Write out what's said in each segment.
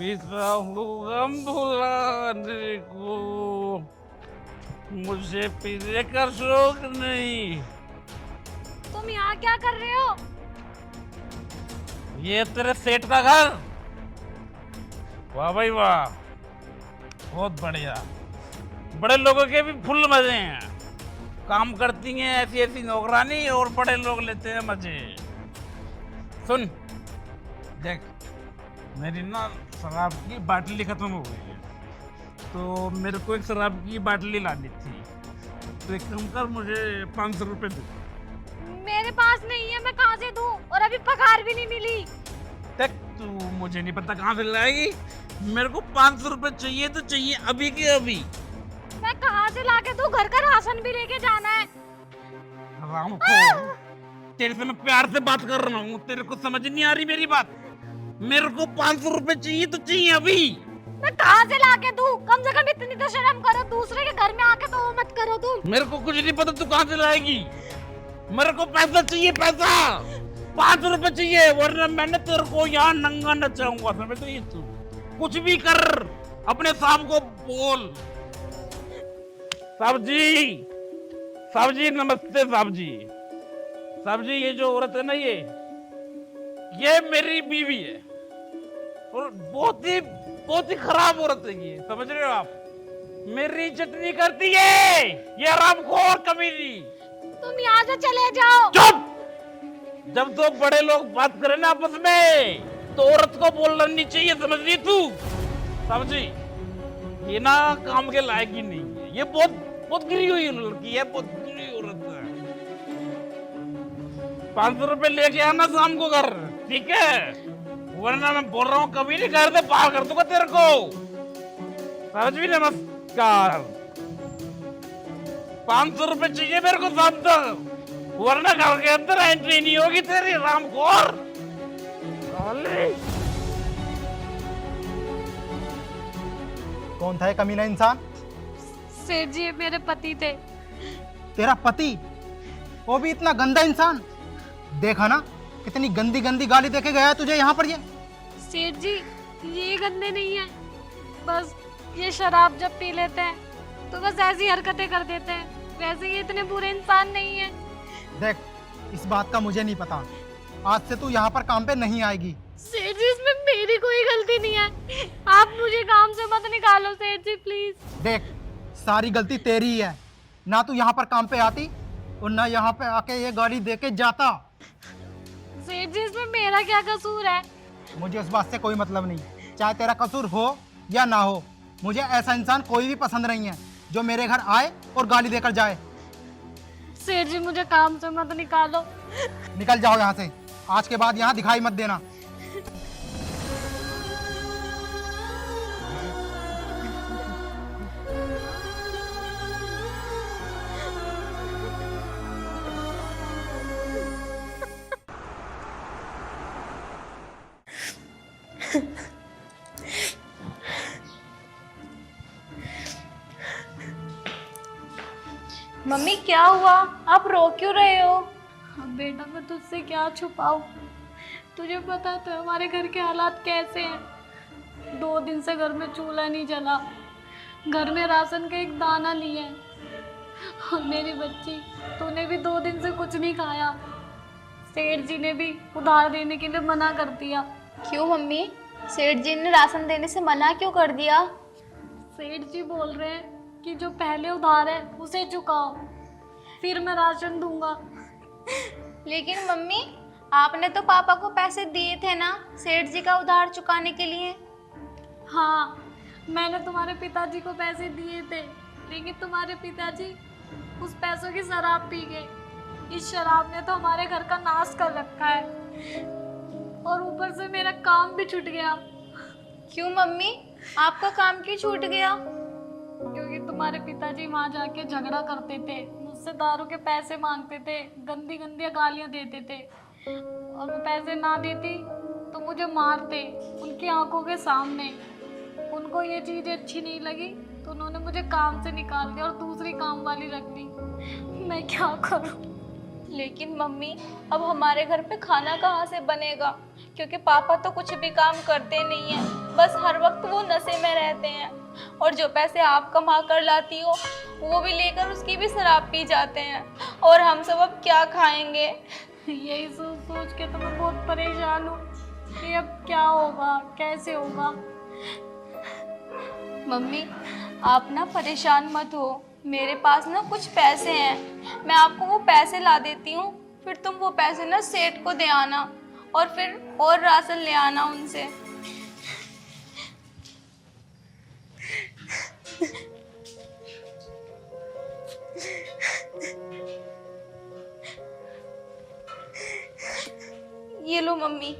पीता हूँ गम भुलाने को, मुझे पीने का शौक नहीं। तुम यहाँ क्या कर रहे हो? ये तेरे सेठ का घर? वाह भाई वाह, बहुत बढ़िया। बड़े लोगों के भी फुल मजे हैं। काम करती हैं ऐसी ऐसी नौकरानी और बड़े लोग लेते हैं मजे। सुन देख, मेरी ना शराब की बाटली खत्म हो गई है, तो मेरे को एक शराब की बाटली लानी थी। तो एक काम कर, मुझे 500 रुपये दे। मेरे पास नहीं है, मैं कहाँ से दूँ? और अभी पगार भी नहीं मिली। देख, तू मुझे नहीं पता कहाँ से लाएगी, मेरे को 500 रुपये चाहिए तो चाहिए, अभी के अभी। मैं कहाँ से लाके दूँ? घर का राशन भी लेके जाना है। राम को, तेरे से मैं प्यार से बात कर रहा हूँ, तेरे को समझ नहीं आ रही मेरी बात? मेरे को 500 रुपये चाहिए तो चाहिए अभी। मैं कहाँ से लाके दूँ? कम से कम इतनी तो शर्म करो, दूसरे के घर में आके तो वो मत करो तुम। मेरे को कुछ नहीं पता तू कहाँ से लाएगी, मेरे को पैसा चाहिए, पैसा 500 रुपये चाहिए, वरना मैंने तेरे को यहाँ नंगा नचाऊंगा। समझ रही तू? कुछ भी कर, अपने साहब को बोल। साहब जी, साहब जी नमस्ते। साहब जी, साहब जी, ये जो औरत है ना, ये मेरी बीवी है, और बहुत ही खराब औरत है ये, समझ रहे हो आप? मेरी इज्जत नहीं करती है ये हरामखोर कमीनी। तुम यहाँ से चले जाओ। चुप! जब तो बड़े लोग बात करें ना आपस में, तो औरत को बोलना नहीं चाहिए, समझ रही तू? समझी? ये ना काम के लायक ही नहीं है, ये बहुत गिरी हुई लड़की है, बहुत गिरी औरत है। 500 रुपये लेके आना शाम को घर, ठीक है? वरना मैं बोल रहा हूँ कभी नहीं घर से बाहर कर दूंगा तेरे को। समझ भी? नमस्कार। 500 रुपये चाहिए मेरे को शाम तक, वरना घर के अंदर एंट्री नहीं होगी तेरी, रामखोर। कौन था ये कमीना इंसान? सेठ जी मेरे पति थे। तेरा पति? वो भी इतना गंदा इंसान? देखा ना कितनी गंदी गंदी गाली देके गया है तुझे यहाँ पर ये। सेठ जी ये गंदे नहीं है, बस ये शराब जब पी लेते हैं तो बस ऐसी हरकतें कर देते हैं, वैसे ये इतने बुरे इंसान नहीं है। देख, इस बात का मुझे नहीं पता, आज से तू यहाँ पर काम पे नहीं आएगी। सेठ जी इसमें मेरी कोई गलती नहीं है, आप मुझे काम से मत निकालो सेठ जी प्लीज। देख, सारी गलती तेरी ही है, ना तू यहाँ पर काम पे आती और ना यहाँ पे आके ये गाड़ी देके जाता। सेठ जी इसमें मेरा क्या कसूर है? मुझे उस बात से कोई मतलब नहीं, चाहे तेरा कसूर हो या ना हो, मुझे ऐसा इंसान कोई भी पसंद नहीं है जो मेरे घर आए और गाली देकर जाए। सेठ जी मुझे काम से मत निकालो। निकल जाओ यहाँ से, आज के बाद यहाँ दिखाई मत देना। मम्मी क्या हुआ? आप रो क्यों रहे हो? अब बेटा मैं तुझसे क्या छुपाऊं, तुझे पता तो है हमारे घर के हालात कैसे हैं। 2 दिन से घर में चूल्हा नहीं जला, घर में राशन का एक दाना नहीं है, और मेरी बच्ची तूने भी 2 दिन से कुछ नहीं खाया। सेठ जी ने भी उधार देने के लिए मना कर दिया। क्यों मम्मी? सेठ जी ने राशन देने से मना क्यों कर दिया? सेठ जी बोल रहे हैं कि जो पहले उधार है उसे चुकाओ, फिर मैं राशन दूंगा। लेकिन मम्मी, आपने तो पापा को पैसे दिए थे ना सेठ जी का उधार चुकाने के लिए। हाँ, मैंने तुम्हारे पिताजी को पैसे दिए थे, लेकिन तुम्हारे पिताजी उस पैसों की शराब पी गए। इस शराब ने तो हमारे घर का नाश कर रखा है, और ऊपर से मेरा काम भी छूट गया। क्यों मम्मी, आपका काम क्यों छूट गया? क्योंकि तुम्हारे पिताजी वहाँ जाके झगड़ा करते थे, मुझसे दारू के पैसे मांगते थे, गंदी गंदी गालियाँ देते थे, और मैं पैसे ना देती तो मुझे मारते उनकी आंखों के सामने। उनको ये चीज़ अच्छी नहीं लगी तो उन्होंने मुझे काम से निकाल दिया और दूसरी काम वाली रख दी। मैं क्या करूं? लेकिन मम्मी, अब हमारे घर पे खाना कहाँ से बनेगा? क्योंकि पापा तो कुछ भी काम करते नहीं है। बस हर वक्त वो नशे में रहते हैं, और जो पैसे आप कमा कर लाती हो वो भी लेकर उसकी भी शराब पी जाते हैं, और हम सब अब क्या खाएंगे। यही सोच सोच के तो मैं बहुत परेशान हूँ कि अब क्या होगा, कैसे होगा। मम्मी आप ना परेशान मत हो, मेरे पास ना कुछ पैसे हैं, मैं आपको वो पैसे ला देती हूँ, फिर तुम वो पैसे ना सेठ को दे आना और फिर और राशन ले आना उनसे। ये लो मम्मी।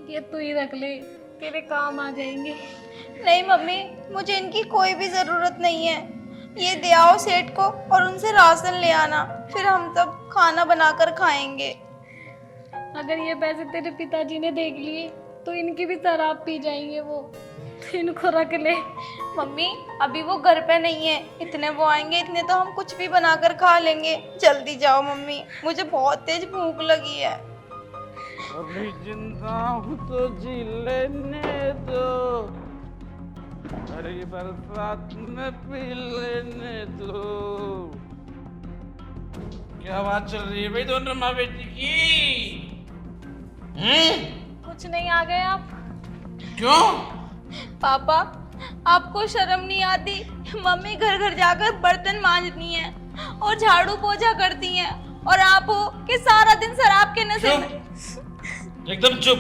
ये तू ही रख ले, तेरे काम आ जाएंगे। नहीं मम्मी, मुझे इनकी कोई भी ज़रूरत नहीं है, ये दे आओ सेठ को और उनसे राशन ले आना, फिर हम सब खाना बनाकर खाएंगे। अगर ये पैसे तेरे पिताजी ने देख लिए तो इनकी भी शराब पी जाएंगे वो, तो इनको रख ले। मम्मी अभी वो घर पे नहीं है, इतने वो आएंगे इतने तो हम कुछ भी बनाकर खा लेंगे। जल्दी जाओ मम्मी, मुझे बहुत तेज भूख लगी है। अभी जिंदा हूँ तो जी लेने दो, हरी बरसात में पी लेने दो। क्या बात चल रही है भाई दोनों माँ बेटी की? कुछ नहीं, आ गए आप? क्यों? पापा आपको शर्म नहीं आती? मम्मी घर घर जाकर बर्तन मांजती हैं और झाड़ू पोछा करती हैं, और आप हो कि सारा दिन शराब के नशे में। एकदम चुप।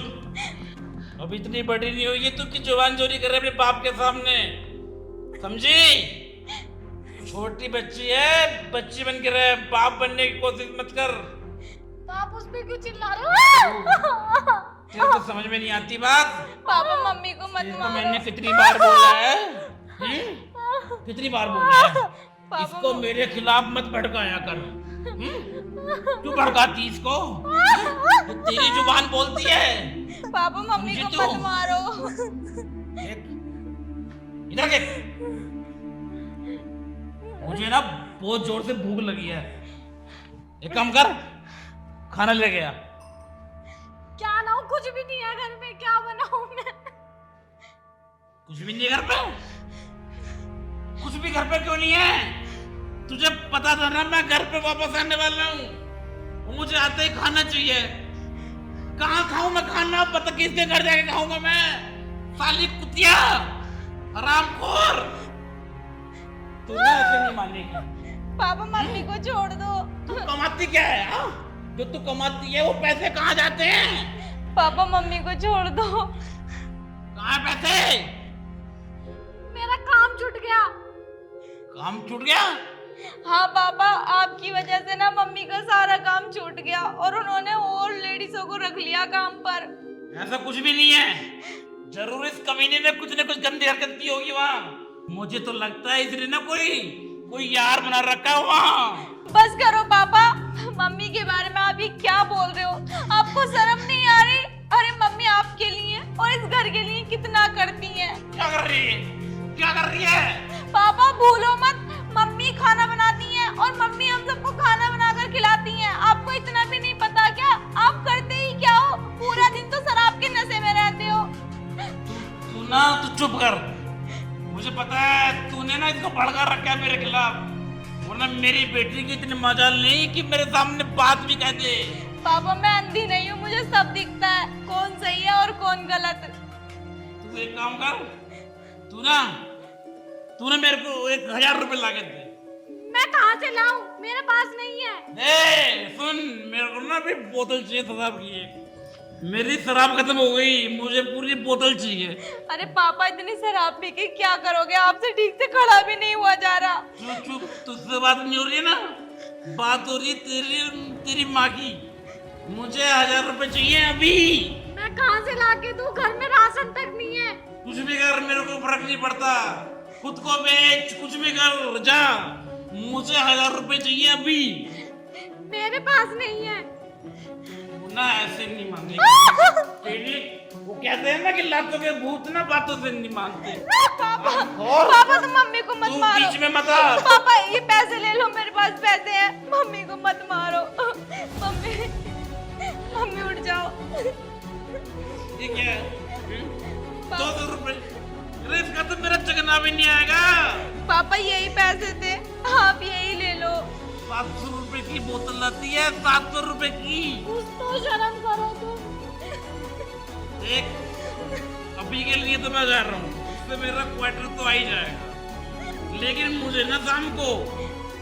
अब इतनी बड़ी नहीं हुई तू कि जुबान चोरी कर रहे अपने बाप के सामने, समझी? छोटी बच्ची है, बच्ची बन के रहे, बाप बनने की कोशिश मत कर। तो आप उस पे क्यों चिल्ला रहे हो? तेरे को समझ में नहीं आती बात? पापा मम्मी को मत इसको मारो। मैंने कितनी बार बोला है? कितनी बार बोला है? इसको मेरे खिलाफ मत भड़काया कर। तू भड़काती इसको? तो तेरी जुबान बोलती है। पापा मम्मी को समझी मत तू? मारो। इधर देख, मुझे ना बहुत जोर से भूख लगी है, एक काम कर, खाना ले गया। क्या ना हो, कुछ भी नहीं है घर में, क्या बनाऊं मैं? कुछ भी नहीं घर पे? कुछ भी घर पे क्यों नहीं है? तुझे पता था ना मैं घर पे वापस आने वाला हूँ, मुझे आते ही खाना चाहिए। कहाँ खाऊं मैं खाना? पता किसके घर जाके खाऊंगा मैं? साली कुतिया, हरामखोर। तू ना ऐसे नहीं मानेगी। पापा मम्मी को छोड़ दो। तू कमाती क्या है हा? जो तू कमाती है वो पैसे कहाँ जाते हैं? पापा मम्मी को छोड़ दो। कहाँ पैसे? मेरा काम छूट गया। काम छूट गया? हाँ पापा, आपकी वजह से ना मम्मी का सारा काम छूट गया और उन्होंने और लेडीजों को रख लिया काम पर। ऐसा कुछ भी नहीं है, जरूर इस कमीने ने कुछ न कुछ गंदी हरकत की होगी वहाँ। मुझे तो लगता है इसने ना कोई यार बना रखा है वहाँ। बस करो पापा, मम्मी के बारे में आप ये क्या बोल रहे हो? आपको शर्म नहीं आ रही? अरे मम्मी आपके लिए और इस घर के लिए कितना करती हैं। क्या कर रही है? क्या कर रही है? पापा भूलो मत, मम्मी खाना बनाती हैं और मम्मी हम सबको खाना बनाकर खिलाती हैं। आपको इतना भी नहीं पता क्या? आप करते ही क्या हो? पूरा दिन तो शराब के नशे में रहते हो। तू ना तू चुप कर। मुझे पता है तूने ना इसको भड़का रखा है मेरे खिलाफ, वरना मेरी बेटी की इतनी मजाल नहीं कि मेरे सामने बात भी कह दे। पापा मैं अंधी नहीं हूँ, मुझे सब दिखता है, कौन सही है और कौन गलत। तू एक काम कर, तूने मेरे को 1000 रुपए ला के दे। मैं कहाँ से लाऊं? मेरे पास नहीं है। सुन, मेरे को ना भी बोतल चाहिए शराब की एक। मेरी शराब खत्म हो गई, मुझे पूरी बोतल चाहिए। अरे पापा इतनी शराब पी के क्या करोगे? आपसे ठीक से खड़ा भी नहीं हुआ जा रहा। चुप चुप, तुझसे बात नहीं हो रही है ना, बात हो रही है तेरी माँ की। मुझे 1000 रुपए चाहिए अभी। मैं कहाँ से ला के दूं? घर में राशन तक नहीं है। कुछ भी कर, मेरे को फर्क नहीं पड़ता, खुद को बेच, कुछ भी कर, जा। मुझे 1000 रुपए चाहिए अभी। मेरे पास नहीं है। ना ऐसे नहीं मांगेगी। तेरी वो कहते हैं ना कि लातों के भूत ना बातों से नहीं मानते। पापा और पापा तुम मम्मी को मत तू मारो। बीच में मत आ। पापा ये पैसे ले लो, मेरे पास पैसे हैं। मम्मी को मत मारो। मम्मी मम्मी उठ जाओ। ये क्या है? 200 रुपए, अरे इसका तो मेरा चकना भी नहीं आएगा। पापा यही पैसे थे, आप यही ले लो। 700 रुपए की बोतल आती है, 700 रुपए की। कुछ तो शर्म करो तुम। देख, अभी के लिए तो मैं जा रहा हूँ, इससे मेरा क्वार्टर तो आ ही जाएगा, लेकिन मुझे ना शाम को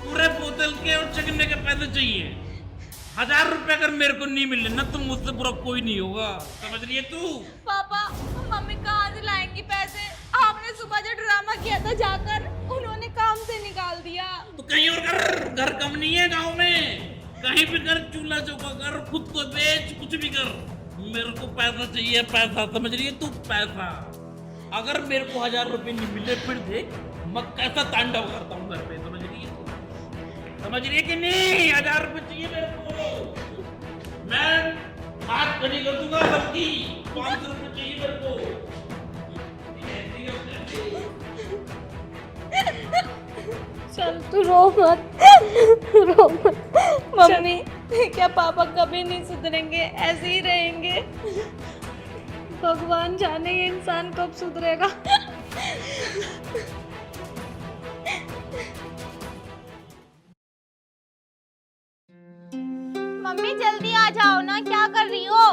पूरे बोतल के और चकने के पैसे चाहिए। 1000 रुपए अगर मेरे को नहीं मिले ना तो मुझसे पूरा कोई नहीं होगा, समझ रही है तू? पापा मम्मी कहाँ से लाएंगी पैसे? आपने सुबह जो ड्रामा किया था जाकर, उन्होंने काम से निकाल दिया। तो कहीं और कर, घर कम नहीं है गांव में, कहीं भी कर, चूल्हा चौका कर, खुद को बेच, कुछ भी कर, मेरे को पैसा चाहिए, पैसा, समझ रही है तू? पैसा। अगर मेरे को 1000 रुपए नहीं मिले फिर देख मैं कैसा तांडव करता हूँ घर पे, समझ रही है तू? समझ रही है कि नहीं? 1000 रुपए चाहिए मेरे को, मैं हाथ खड़ी कर दूंगा सबकी। 500 रुपए चाहिए मेरे को। चल तू रो मत, रो मत। मम्मी क्या पापा कभी नहीं सुधरेंगे, ऐसे ही रहेंगे? भगवान जाने ये इंसान कब सुधरेगा। मम्मी जल्दी आ जाओ ना, क्या कर रही हो?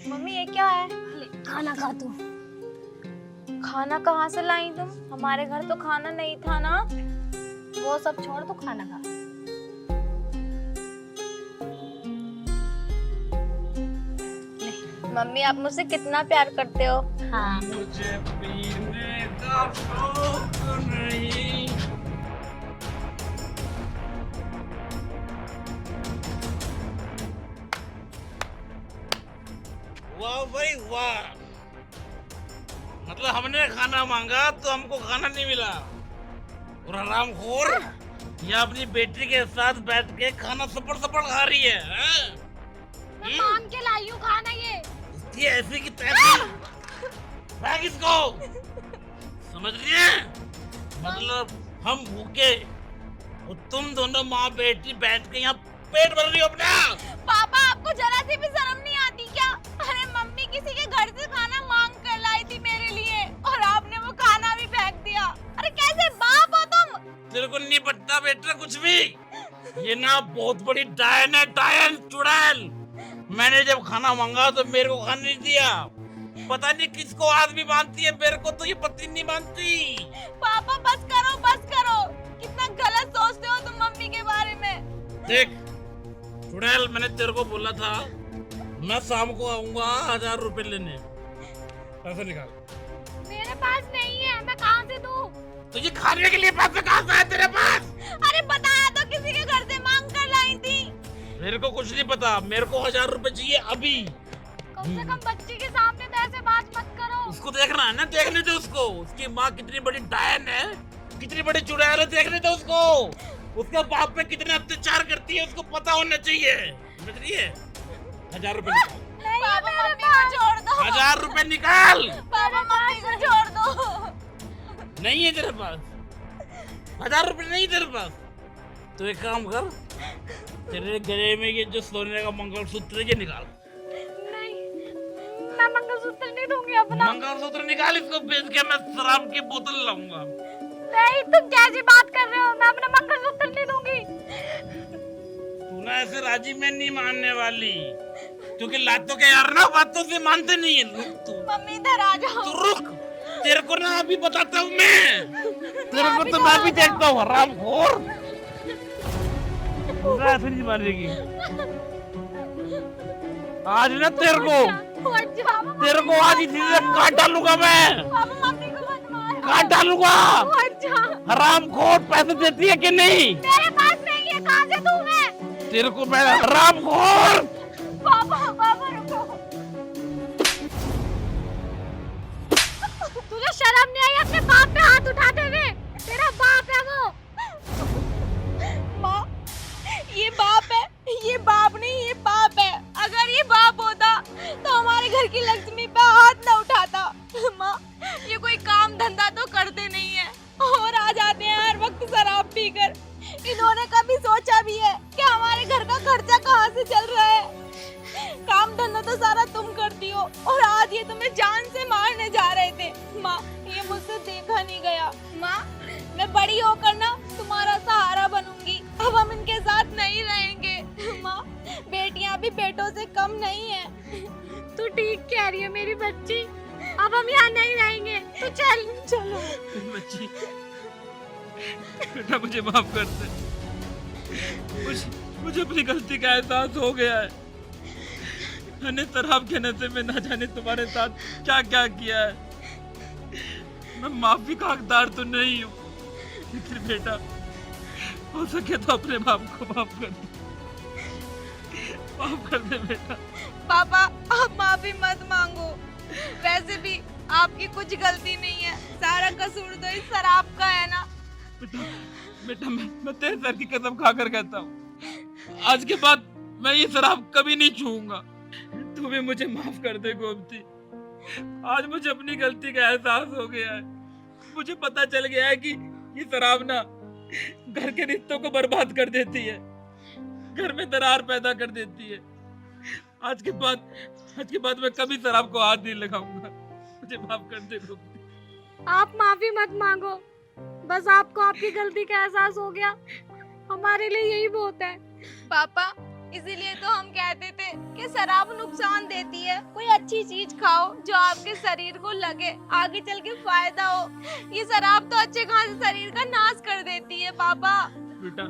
मम्मी ये क्या है? खाना खा तू। खाना कहाँ से लाई तुम? हमारे घर तो खाना नहीं था ना। वो सब छोड़, तू खाना खा। मम्मी आप मुझसे कितना प्यार करते हो। हाँ मुझे पीने का शौक नहीं। वाह भाई वाह, मतलब हमने खाना मांगा तो हमको खाना नहीं मिला, और हरामखोर ये अपनी बेटी के साथ बैठ के खाना सपड़ सपड़ खा रही है, हैं? मैं मांग के लाई हूँ खाना ये। ये ऐसी की तैसी, भाग इसको, समझ रही है? मतलब हम भूखे और तुम दोनों माँ बेटी बैठ के यहाँ पेट भर रही हो अपना। पापा आपको जरा सी भी शर्म नहीं आती क्या? अरे मम्मी किसी के घर से खाना मांग कर लाई थी मेरे लिए, और आपने वो खाना भी फेंक दिया। अरे कैसे बाप हो तुम? तेरे को नहीं पता बेटा कुछ भी, ये ना बहुत बड़ी डायन है, डायन, चुड़ैल। मैंने जब खाना मांगा तो मेरे को खाना नहीं दिया, पता नहीं किसको आदमी मानती है, मेरे को तो ये पत्नी नहीं मानती। पापा बस करो बस करो, कितना गलत सोचते हो तुम मम्मी के बारे में। देख चुड़ैल, मैंने तेरे को बोला था मैं शाम को आऊंगा 1000 रुपए लेने, पैसे निकाल। मेरे पास नहीं है, मैं कहाँ से दूँ? तो ये खाने के लिए पैसे कहाँ से आए तेरे पास? अरे बताया तो किसी के घर से मांग कर लाई थी। मेरे को कुछ नहीं पता, मेरे को 1000 रुपए चाहिए अभी। कम से कम बच्ची के सामने तो ऐसे बात मत करो। उसको देखना है ना, देखने दे उसको, उसकी माँ कितनी बड़ी डायन है, कितनी बड़ी चुड़ैल है, देखने दे उसको। उसके बाप पे कितने अत्याचार करती है उसको पता होना चाहिए, समझ रही है? 1000 रुपए निकाल। नहीं पापा मम्मी को छोड़ दो। 1000 रुपए निकाल। पापा मम्मी को छोड़ दो। नहीं है तेरे पास 1000 रुपए, नहीं तेरे पास? तो एक काम कर, तेरे गले में ये जो सोने का मंगलसूत्र है ये निकाल। नहीं, मैं मंगलसूत्र नहीं दूंगी अपना। मंगलसूत्र निकाल, इसको बेच के मैं शराब की बोतल लाऊंगा। नहीं, तुम कैसी बात कर रहे हो? मैं अपना मंगलसूत्र नहीं दूंगी। तू ना ऐसे राजी में नहीं मानने वाली, क्योंकि लातों के यार ना बातों से मानते नहीं है। रुक तू, मम्मी इधर आ जाओ। तू रुक, तेरे को ना अभी बताता हूँ मैं, तेरे को तो मैं भी देखता हूँ हरामखोर। ऐसे नहीं मारेगी आज ना तेरे को आज इसी से काट डालूंगा मैं, पापा मम्मी को मत मारो। काट डालूंगा। हरामखोर, पैसे देती है कि नहीं? मेरे पास नहीं है, कहाँ से दूं मैं? तेरे को मैं हरामखोर। पापा पापा रुको। तुझे शर्म नहीं आई अपने बाप पे हाथ उठाते हुए? तेरा बाप है वो। माँ ये बाप है, ये बाप नहीं, ये बाप है। अगर की लक्ष्मी पे हाथ न उठाता। माँ, ये कोई काम धंधा तो करते नहीं है और आ जाते हैं हर वक्त शराब पीकर। इन्होंने कभी सोचा भी है कि हमारे घर का खर्चा कहाँ से चल रहा है? काम धंधा तो सारा तुम करती हो और आज ये तुम्हें जान से मारने जा रहे थे। माँ, ये मुझसे देखा नहीं गया। माँ, मैं बड़ी होकर ना तुम्हारा सहारा बनूंगी। अब हम इनके साथ नहीं रहेंगे। माँ, बेटियां भी बेटों से कम नहीं है। तू ठीक कह रही है मेरी बच्ची, अब हम यहाँ नहीं रहेंगे, तू चल। चलो बच्ची, बेटा मुझे माफ कर दे। मुझे अपनी गलती का एहसास हो गया है। मैंने शराब के नशे में ना जाने तुम्हारे साथ क्या क्या किया है। मैं माफी का हकदार तो नहीं हूँ, लेकिन बेटा हो सके तो अपने बाप को माफ कर दे। माफ कर दे बेटा। पापा, आप माफी मत मांगो। वैसे भी आपकी कुछ गलती नहीं है, सारा कसूर तो इस शराब का है ना। बेटा मैं तेरे सर की कसम खाकर कहता हूँ, आज के बाद मैं ये शराब कभी नहीं छूऊंगा। तू भी मुझे माफ कर दे गोमती। आज मुझे अपनी गलती का एहसास हो गया है। मुझे पता चल गया है कि ये शराब ना घर के रिश्तों को बर्बाद कर देती है, घर में दरार पैदा कर देती है। आज के बाद मैं कभी शराब को हाथ नहीं लगाऊंगा। मुझे माफ कर दे गोमती। आप माफी मत मांगो, बस आपको आपकी गलती का एहसास हो गया, हमारे लिए यही बहुत है। पापा, इसीलिए तो हम कहते थे कि शराब नुकसान देती है। कोई अच्छी चीज खाओ जो आपके शरीर को लगे, आगे चल के फायदा हो। ये शराब तो अच्छे खासे शरीर का नाश कर देती है। पापा बेटा,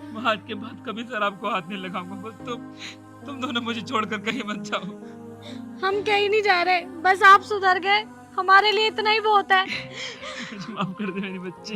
मैं आज के बाद कभी शराब को हाथ नहीं लगाऊंगा। बस तुम दोनों मुझे छोड़कर कहीं मत जाओ। हम कहीं नहीं जा रहे, बस आप सुधर गए, हमारे लिए इतना ही बहुत है। मुझे माफ कर दे मेरी बच्ची।